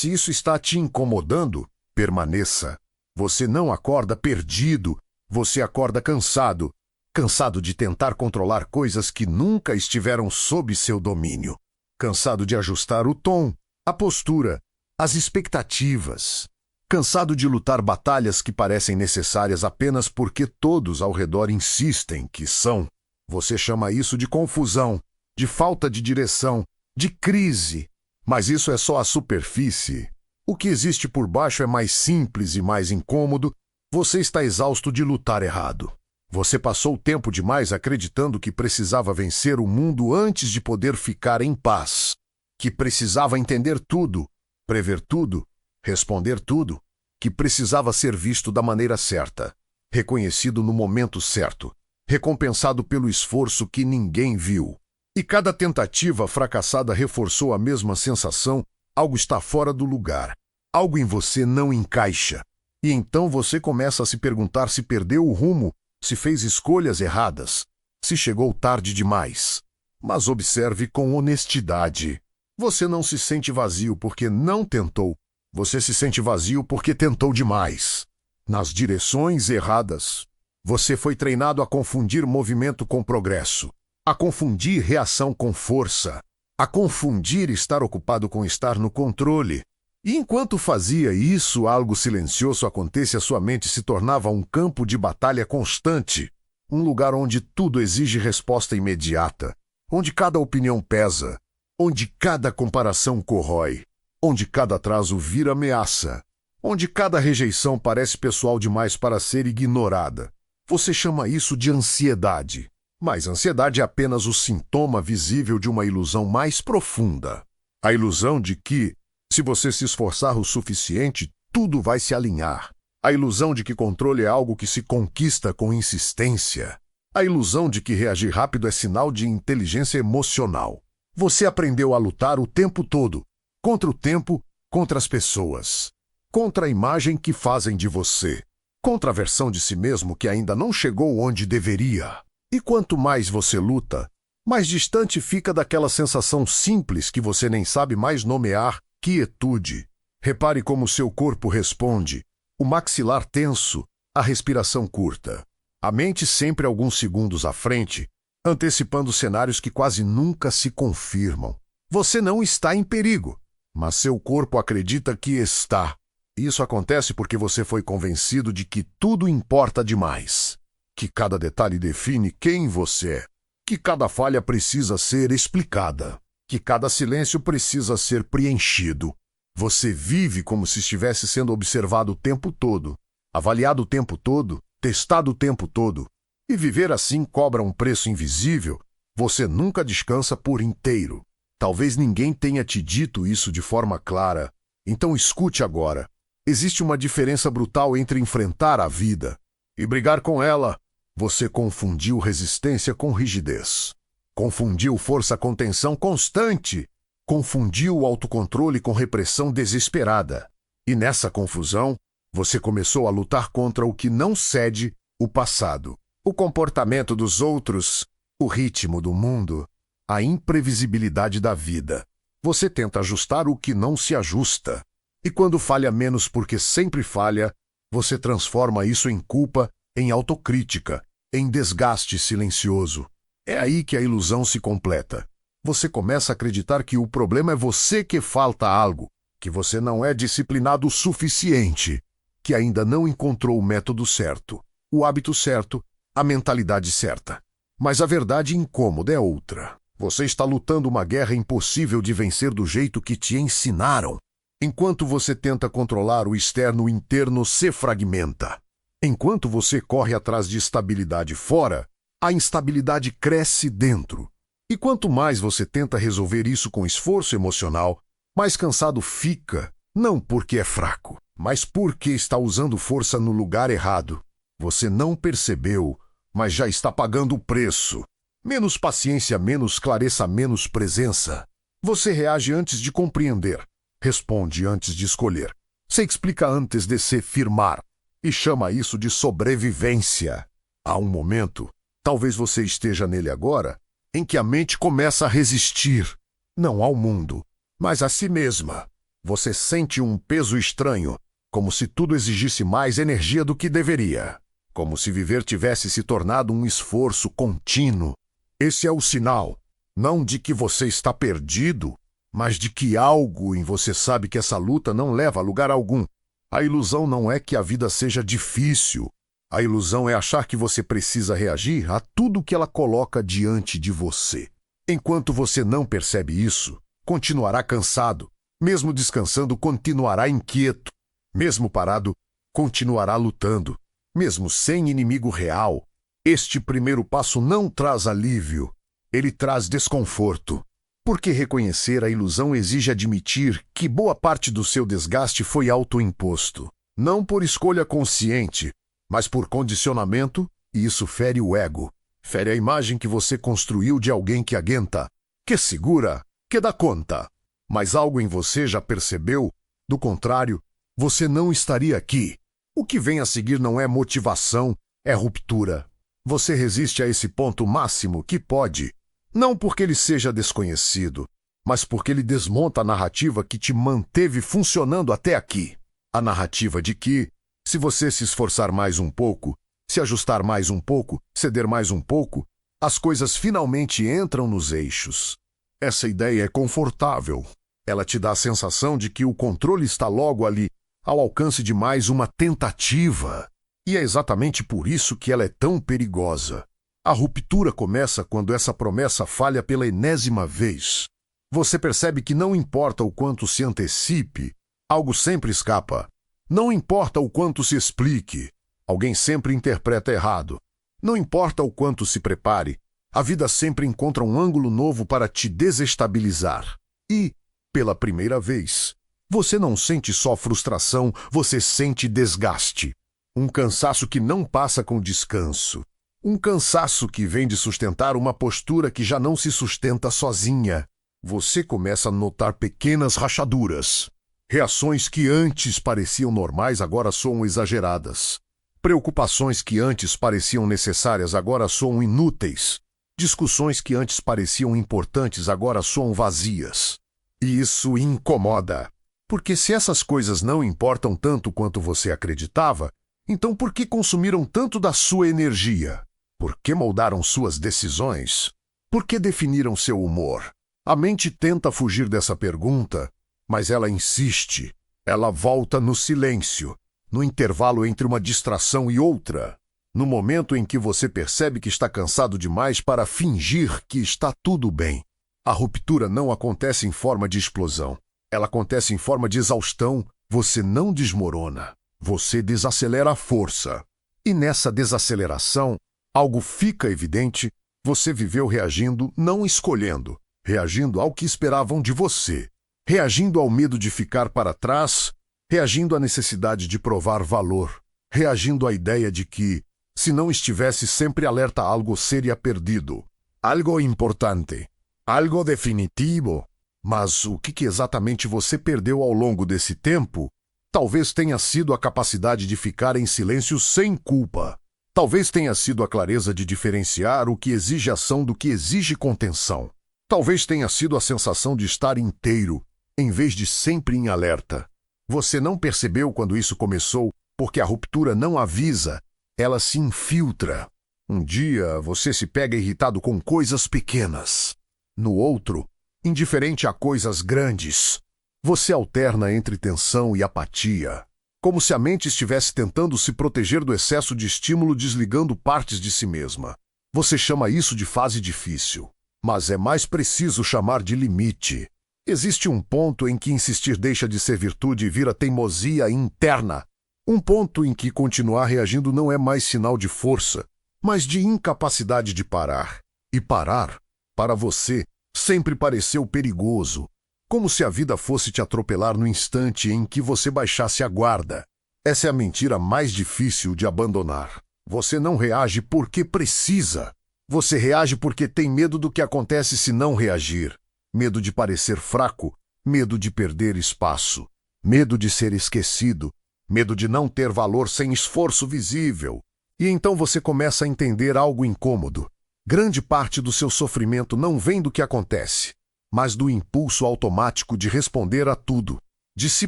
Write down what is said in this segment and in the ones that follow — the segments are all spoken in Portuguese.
Se isso está te incomodando, permaneça. Você não acorda perdido, você acorda cansado. Cansado de tentar controlar coisas que nunca estiveram sob seu domínio. Cansado de ajustar o tom, a postura, as expectativas. Cansado de lutar batalhas que parecem necessárias apenas porque todos ao redor insistem que são. Você chama isso de confusão, de falta de direção, de crise. Mas isso é só a superfície. O que existe por baixo é mais simples e mais incômodo. Você está exausto de lutar errado. Você passou tempo demais acreditando que precisava vencer o mundo antes de poder ficar em paz. Que precisava entender tudo, prever tudo, responder tudo. Que precisava ser visto da maneira certa, reconhecido no momento certo, recompensado pelo esforço que ninguém viu. E cada tentativa fracassada reforçou a mesma sensação: algo está fora do lugar, algo em você não encaixa. E então você começa a se perguntar se perdeu o rumo, se fez escolhas erradas, se chegou tarde demais. Mas observe com honestidade. Você não se sente vazio porque não tentou. Você se sente vazio porque tentou demais. Nas direções erradas. Você foi treinado a confundir movimento com progresso, a confundir reação com força, a confundir estar ocupado com estar no controle. E enquanto fazia isso, algo silencioso acontecia, sua mente se tornava um campo de batalha constante, um lugar onde tudo exige resposta imediata, onde cada opinião pesa, onde cada comparação corrói, onde cada atraso vira ameaça, onde cada rejeição parece pessoal demais para ser ignorada. Você chama isso de ansiedade, mas ansiedade é apenas o sintoma visível de uma ilusão mais profunda. A ilusão de que, se você se esforçar o suficiente, tudo vai se alinhar. A ilusão de que controle é algo que se conquista com insistência. A ilusão de que reagir rápido é sinal de inteligência emocional. Você aprendeu a lutar o tempo todo, contra o tempo, contra as pessoas, contra a imagem que fazem de você, contra a versão de si mesmo que ainda não chegou onde deveria. E quanto mais você luta, mais distante fica daquela sensação simples que você nem sabe mais nomear: quietude. Repare como seu corpo responde: o maxilar tenso, a respiração curta. A mente sempre alguns segundos à frente, antecipando cenários que quase nunca se confirmam. Você não está em perigo, mas seu corpo acredita que está. Isso acontece porque você foi convencido de que tudo importa demais, que cada detalhe define quem você é, que cada falha precisa ser explicada, que cada silêncio precisa ser preenchido. Você vive como se estivesse sendo observado o tempo todo, avaliado o tempo todo, testado o tempo todo. E viver assim cobra um preço invisível. Você nunca descansa por inteiro. Talvez ninguém tenha te dito isso de forma clara. Então escute agora. Existe uma diferença brutal entre enfrentar a vida e brigar com ela. Você confundiu resistência com rigidez. Confundiu força com tensão constante. Confundiu o autocontrole com repressão desesperada. E nessa confusão, você começou a lutar contra o que não cede: o passado, o comportamento dos outros, o ritmo do mundo, a imprevisibilidade da vida. Você tenta ajustar o que não se ajusta. E quando falha menos porque sempre falha, você transforma isso em culpa, em autocrítica, em desgaste silencioso. É aí que a ilusão se completa. Você começa a acreditar que o problema é você, que falta algo, que você não é disciplinado o suficiente, que ainda não encontrou o método certo, o hábito certo, a mentalidade certa. Mas a verdade incômoda é outra. Você está lutando uma guerra impossível de vencer do jeito que te ensinaram. Enquanto você tenta controlar o externo, o interno se fragmenta. Enquanto você corre atrás de estabilidade fora, a instabilidade cresce dentro. E quanto mais você tenta resolver isso com esforço emocional, mais cansado fica, não porque é fraco, mas porque está usando força no lugar errado. Você não percebeu, mas já está pagando o preço. Menos paciência, menos clareza, menos presença. Você reage antes de compreender. Responde antes de escolher. Se explica antes de se firmar. E chama isso de sobrevivência. Há um momento, talvez você esteja nele agora, em que a mente começa a resistir. Não ao mundo, mas a si mesma. Você sente um peso estranho, como se tudo exigisse mais energia do que deveria. Como se viver tivesse se tornado um esforço contínuo. Esse é o sinal, não de que você está perdido, mas de que algo em você sabe que essa luta não leva a lugar algum. A ilusão não é que a vida seja difícil. A ilusão é achar que você precisa reagir a tudo que ela coloca diante de você. Enquanto você não percebe isso, continuará cansado. Mesmo descansando, continuará inquieto. Mesmo parado, continuará lutando. Mesmo sem inimigo real, este primeiro passo não traz alívio. Ele traz desconforto. Porque reconhecer a ilusão exige admitir que boa parte do seu desgaste foi autoimposto. Não por escolha consciente, mas por condicionamento, e isso fere o ego. Fere a imagem que você construiu de alguém que aguenta, que segura, que dá conta. Mas algo em você já percebeu, do contrário, você não estaria aqui. O que vem a seguir não é motivação, é ruptura. Você resiste a esse ponto máximo que pode, não porque ele seja desconhecido, mas porque ele desmonta a narrativa que te manteve funcionando até aqui. A narrativa de que, se você se esforçar mais um pouco, se ajustar mais um pouco, ceder mais um pouco, as coisas finalmente entram nos eixos. Essa ideia é confortável. Ela te dá a sensação de que o controle está logo ali, ao alcance de mais uma tentativa. E é exatamente por isso que ela é tão perigosa. A ruptura começa quando essa promessa falha pela enésima vez. Você percebe que não importa o quanto se antecipe, algo sempre escapa. Não importa o quanto se explique, alguém sempre interpreta errado. Não importa o quanto se prepare, a vida sempre encontra um ângulo novo para te desestabilizar. E, pela primeira vez, você não sente só frustração, você sente desgaste. Um cansaço que não passa com descanso. Um cansaço que vem de sustentar uma postura que já não se sustenta sozinha. Você começa a notar pequenas rachaduras. Reações que antes pareciam normais agora soam exageradas. Preocupações que antes pareciam necessárias agora soam inúteis. Discussões que antes pareciam importantes agora soam vazias. E isso incomoda. Porque se essas coisas não importam tanto quanto você acreditava, então por que consumiram tanto da sua energia? Por que moldaram suas decisões? Por que definiram seu humor? A mente tenta fugir dessa pergunta, mas ela insiste. Ela volta no silêncio, no intervalo entre uma distração e outra, no momento em que você percebe que está cansado demais para fingir que está tudo bem. A ruptura não acontece em forma de explosão. Ela acontece em forma de exaustão. Você não desmorona. Você desacelera a força. E nessa desaceleração, algo fica evidente. Você viveu reagindo, não escolhendo. Reagindo ao que esperavam de você. Reagindo ao medo de ficar para trás. Reagindo à necessidade de provar valor. Reagindo à ideia de que, se não estivesse sempre alerta, algo seria perdido. Algo importante. Algo definitivo. Mas o que exatamente você perdeu ao longo desse tempo? Talvez tenha sido a capacidade de ficar em silêncio sem culpa. Talvez tenha sido a clareza de diferenciar o que exige ação do que exige contenção. Talvez tenha sido a sensação de estar inteiro, em vez de sempre em alerta. Você não percebeu quando isso começou, porque a ruptura não avisa, ela se infiltra. Um dia você se pega irritado com coisas pequenas. No outro, indiferente a coisas grandes. Você alterna entre tensão e apatia, como se a mente estivesse tentando se proteger do excesso de estímulo desligando partes de si mesma. Você chama isso de fase difícil, mas é mais preciso chamar de limite. Existe um ponto em que insistir deixa de ser virtude e vira teimosia interna. Um ponto em que continuar reagindo não é mais sinal de força, mas de incapacidade de parar. E parar, para você, sempre pareceu perigoso, como se a vida fosse te atropelar no instante em que você baixasse a guarda. Essa é a mentira mais difícil de abandonar. Você não reage porque precisa. Você reage porque tem medo do que acontece se não reagir. Medo de parecer fraco, medo de perder espaço, medo de ser esquecido, medo de não ter valor sem esforço visível. E então você começa a entender algo incômodo. Grande parte do seu sofrimento não vem do que acontece, mas do impulso automático de responder a tudo. de se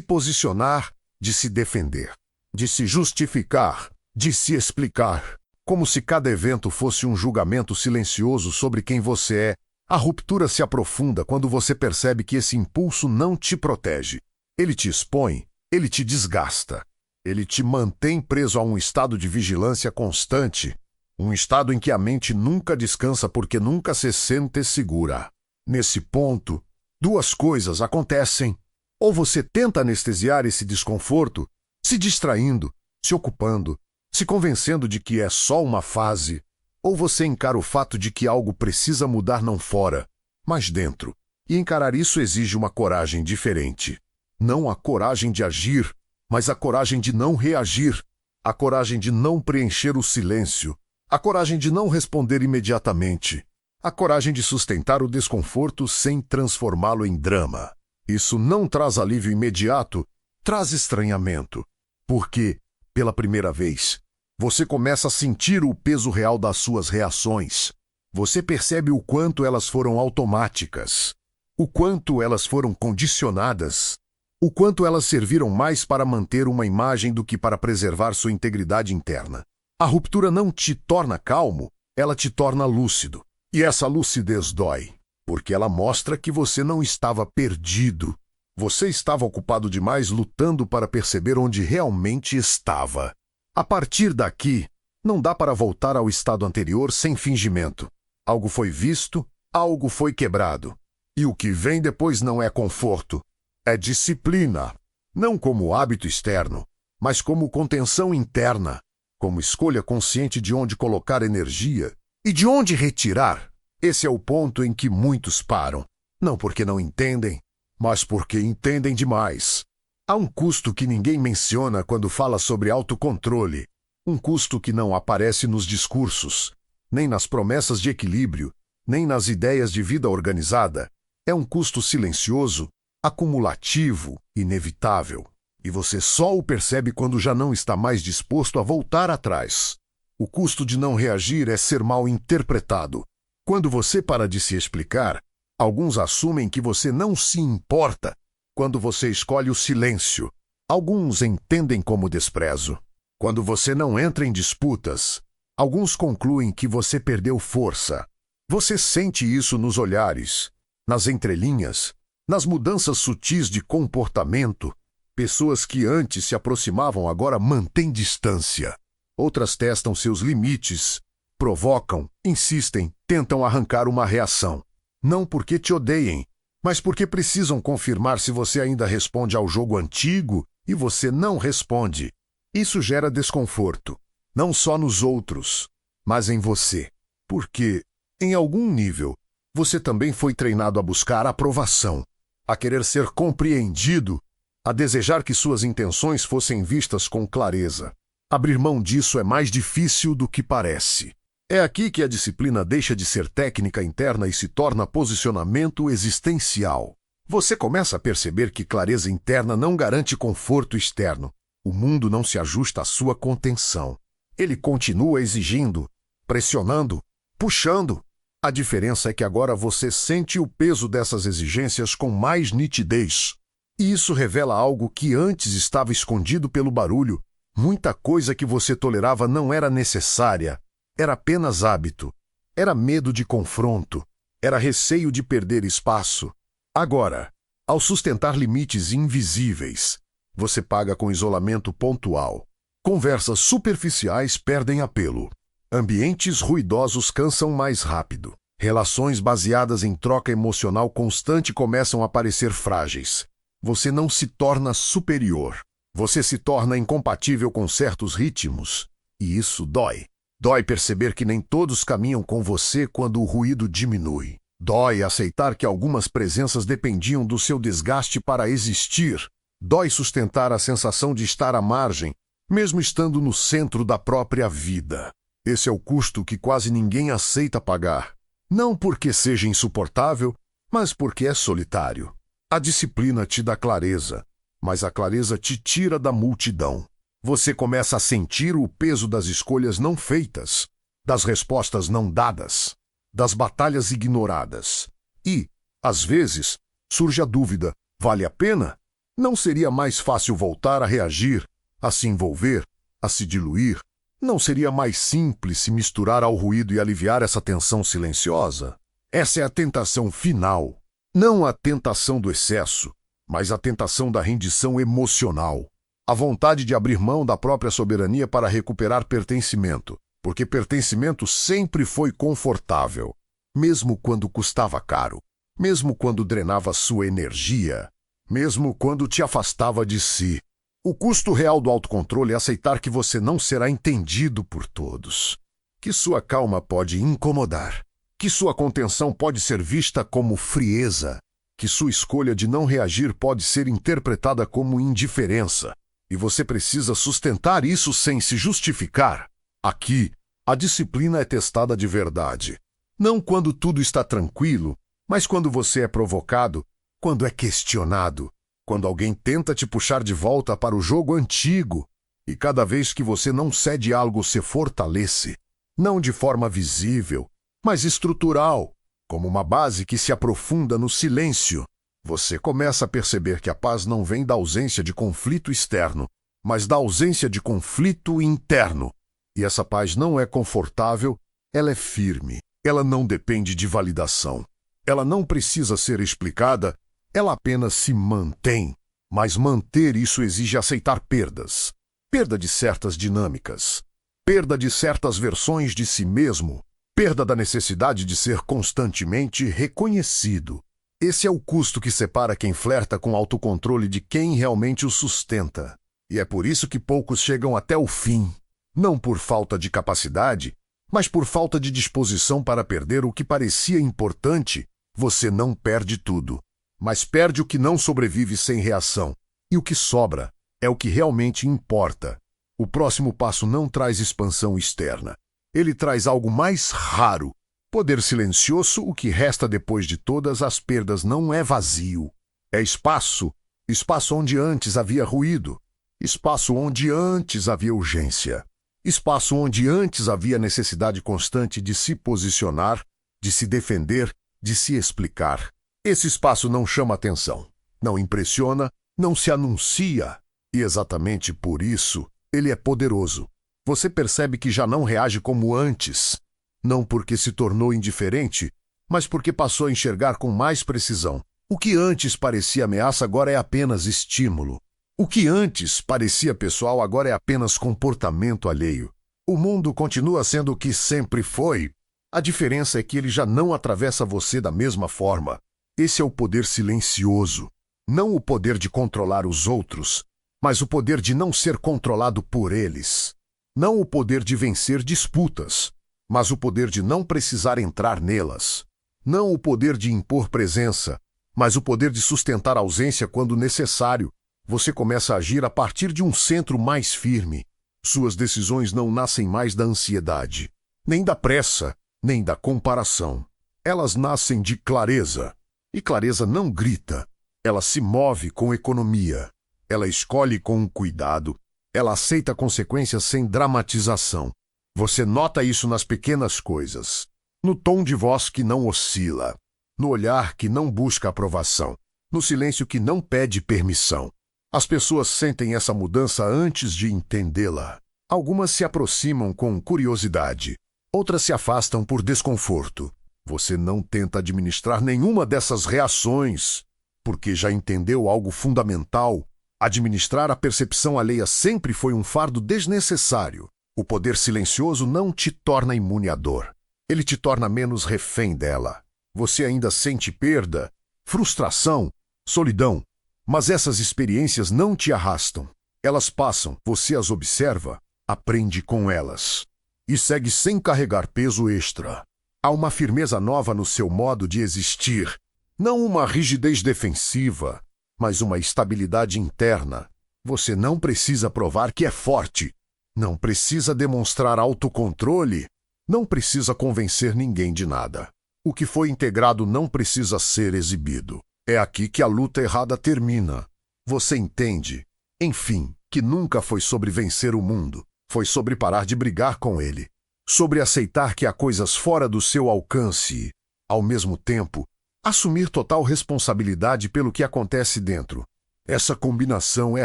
posicionar, de se defender, de se justificar, de se explicar. Como se cada evento fosse um julgamento silencioso sobre quem você é, a ruptura se aprofunda quando você percebe que esse impulso não te protege. Ele te expõe, ele te desgasta. Ele te mantém preso a um estado de vigilância constante, um estado em que a mente nunca descansa porque nunca se sente segura. Nesse ponto, duas coisas acontecem. Ou você tenta anestesiar esse desconforto, se distraindo, se ocupando, se convencendo de que é só uma fase, ou você encara o fato de que algo precisa mudar não fora, mas dentro. E encarar isso exige uma coragem diferente. Não a coragem de agir, mas a coragem de não reagir, a coragem de não preencher o silêncio, a coragem de não responder imediatamente, a coragem de sustentar o desconforto sem transformá-lo em drama. Isso não traz alívio imediato, traz estranhamento, porque, pela primeira vez, você começa a sentir o peso real das suas reações. Você percebe o quanto elas foram automáticas, o quanto elas foram condicionadas, o quanto elas serviram mais para manter uma imagem do que para preservar sua integridade interna. A ruptura não te torna calmo, ela te torna lúcido. E essa lucidez dói, porque ela mostra que você não estava perdido. Você estava ocupado demais lutando para perceber onde realmente estava. A partir daqui, não dá para voltar ao estado anterior sem fingimento. Algo foi visto, algo foi quebrado. E o que vem depois não é conforto. É disciplina, não como hábito externo, mas como contenção interna, como escolha consciente de onde colocar energia e de onde retirar. Esse é o ponto em que muitos param, não porque não entendem, mas porque entendem demais. Há um custo que ninguém menciona quando fala sobre autocontrole, um custo que não aparece nos discursos, nem nas promessas de equilíbrio, nem nas ideias de vida organizada. É um custo silencioso, acumulativo, inevitável. E você só o percebe quando já não está mais disposto a voltar atrás. O custo de não reagir é ser mal interpretado. Quando você para de se explicar, alguns assumem que você não se importa. Quando você escolhe o silêncio, alguns entendem como desprezo. Quando você não entra em disputas, alguns concluem que você perdeu força. Você sente isso nos olhares, nas entrelinhas, nas mudanças sutis de comportamento. Pessoas que antes se aproximavam agora mantêm distância. Outras testam seus limites, provocam, insistem, tentam arrancar uma reação. Não porque te odeiem, mas porque precisam confirmar se você ainda responde ao jogo antigo e você não responde. Isso gera desconforto, não só nos outros, mas em você. Porque, em algum nível, você também foi treinado a buscar aprovação, a querer ser compreendido, a desejar que suas intenções fossem vistas com clareza. Abrir mão disso é mais difícil do que parece. É aqui que a disciplina deixa de ser técnica interna e se torna posicionamento existencial. Você começa a perceber que clareza interna não garante conforto externo. O mundo não se ajusta à sua contenção. Ele continua exigindo, pressionando, puxando. A diferença é que agora você sente o peso dessas exigências com mais nitidez. E isso revela algo que antes estava escondido pelo barulho. Muita coisa que você tolerava não era necessária. Era apenas hábito. Era medo de confronto. Era receio de perder espaço. Agora, ao sustentar limites invisíveis, você paga com isolamento pontual. Conversas superficiais perdem apelo. Ambientes ruidosos cansam mais rápido. Relações baseadas em troca emocional constante começam a parecer frágeis. Você não se torna superior. Você se torna incompatível com certos ritmos. E isso dói. Dói perceber que nem todos caminham com você quando o ruído diminui. Dói aceitar que algumas presenças dependiam do seu desgaste para existir. Dói sustentar a sensação de estar à margem, mesmo estando no centro da própria vida. Esse é o custo que quase ninguém aceita pagar. Não porque seja insuportável, mas porque é solitário. A disciplina te dá clareza, mas a clareza te tira da multidão. Você começa a sentir o peso das escolhas não feitas, das respostas não dadas, das batalhas ignoradas. E, às vezes, surge a dúvida: vale a pena? Não seria mais fácil voltar a reagir, a se envolver, a se diluir? Não seria mais simples se misturar ao ruído e aliviar essa tensão silenciosa? Essa é a tentação final. Não a tentação do excesso, mas a tentação da rendição emocional. A vontade de abrir mão da própria soberania para recuperar pertencimento, porque pertencimento sempre foi confortável, mesmo quando custava caro, mesmo quando drenava sua energia, mesmo quando te afastava de si. O custo real do autocontrole é aceitar que você não será entendido por todos, que sua calma pode incomodar, que sua contenção pode ser vista como frieza, que sua escolha de não reagir pode ser interpretada como indiferença, e você precisa sustentar isso sem se justificar. Aqui, a disciplina é testada de verdade. Não quando tudo está tranquilo, mas quando você é provocado, quando é questionado, quando alguém tenta te puxar de volta para o jogo antigo, e cada vez que você não cede algo se fortalece, não de forma visível, mas estrutural, como uma base que se aprofunda no silêncio. Você começa a perceber que a paz não vem da ausência de conflito externo, mas da ausência de conflito interno. E essa paz não é confortável, ela é firme, ela não depende de validação. Ela não precisa ser explicada, ela apenas se mantém. Mas manter isso exige aceitar perdas. Perda de certas dinâmicas, perda de certas versões de si mesmo, perda da necessidade de ser constantemente reconhecido. Esse é o custo que separa quem flerta com autocontrole de quem realmente o sustenta. E é por isso que poucos chegam até o fim. Não por falta de capacidade, mas por falta de disposição para perder o que parecia importante. Você não perde tudo, mas perde o que não sobrevive sem reação. E o que sobra é o que realmente importa. O próximo passo não traz expansão externa. Ele traz algo mais raro. Poder silencioso, o que resta depois de todas as perdas não é vazio. É espaço. Espaço onde antes havia ruído. Espaço onde antes havia urgência. Espaço onde antes havia necessidade constante de se posicionar, de se defender, de se explicar. Esse espaço não chama atenção, não impressiona, não se anuncia. E exatamente por isso, ele é poderoso. Você percebe que já não reage como antes. Não porque se tornou indiferente, mas porque passou a enxergar com mais precisão. O que antes parecia ameaça agora é apenas estímulo. O que antes parecia pessoal agora é apenas comportamento alheio. O mundo continua sendo o que sempre foi. A diferença é que ele já não atravessa você da mesma forma. Esse é o poder silencioso. Não o poder de controlar os outros, mas o poder de não ser controlado por eles. Não o poder de vencer disputas, mas o poder de não precisar entrar nelas. Não o poder de impor presença, mas o poder de sustentar a ausência quando necessário. Você começa a agir a partir de um centro mais firme. Suas decisões não nascem mais da ansiedade, nem da pressa, nem da comparação. Elas nascem de clareza. E clareza não grita. Ela se move com economia. Ela escolhe com cuidado. Ela aceita consequências sem dramatização. Você nota isso nas pequenas coisas. No tom de voz que não oscila. No olhar que não busca aprovação. No silêncio que não pede permissão. As pessoas sentem essa mudança antes de entendê-la. Algumas se aproximam com curiosidade. Outras se afastam por desconforto. Você não tenta administrar nenhuma dessas reações, porque já entendeu algo fundamental. Administrar a percepção alheia sempre foi um fardo desnecessário. O poder silencioso não te torna imune à dor. Ele te torna menos refém dela. Você ainda sente perda, frustração, solidão, mas essas experiências não te arrastam. Elas passam, você as observa, aprende com elas e segue sem carregar peso extra. Há uma firmeza nova no seu modo de existir, não uma rigidez defensiva, mas uma estabilidade interna. Você não precisa provar que é forte, não precisa demonstrar autocontrole, não precisa convencer ninguém de nada. O que foi integrado não precisa ser exibido. É aqui que a luta errada termina. Você entende, enfim, que nunca foi sobre vencer o mundo. Foi sobre parar de brigar com ele. Sobre aceitar que há coisas fora do seu alcance. Ao mesmo tempo, assumir total responsabilidade pelo que acontece dentro. Essa combinação é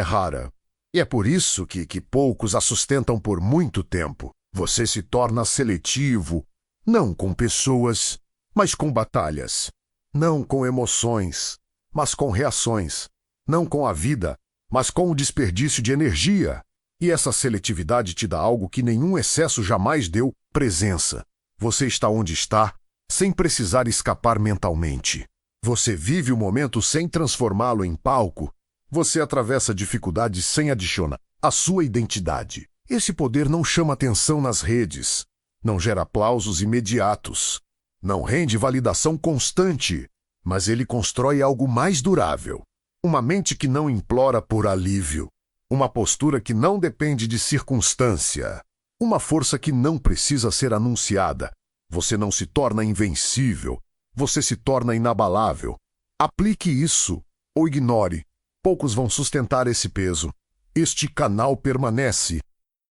rara. E é por isso que poucos a sustentam por muito tempo. Você se torna seletivo, não com pessoas, mas com batalhas. Não com emoções, mas com reações. Não com a vida, mas com o desperdício de energia. E essa seletividade te dá algo que nenhum excesso jamais deu: presença. Você está onde está, sem precisar escapar mentalmente. Você vive o momento sem transformá-lo em palco. Você atravessa dificuldades sem adicionar a sua identidade. Esse poder não chama atenção nas redes, não gera aplausos imediatos, não rende validação constante, mas ele constrói algo mais durável. Uma mente que não implora por alívio, uma postura que não depende de circunstância, uma força que não precisa ser anunciada. Você não se torna invencível, você se torna inabalável. Aplique isso ou ignore. Poucos vão sustentar esse peso. Este canal permanece.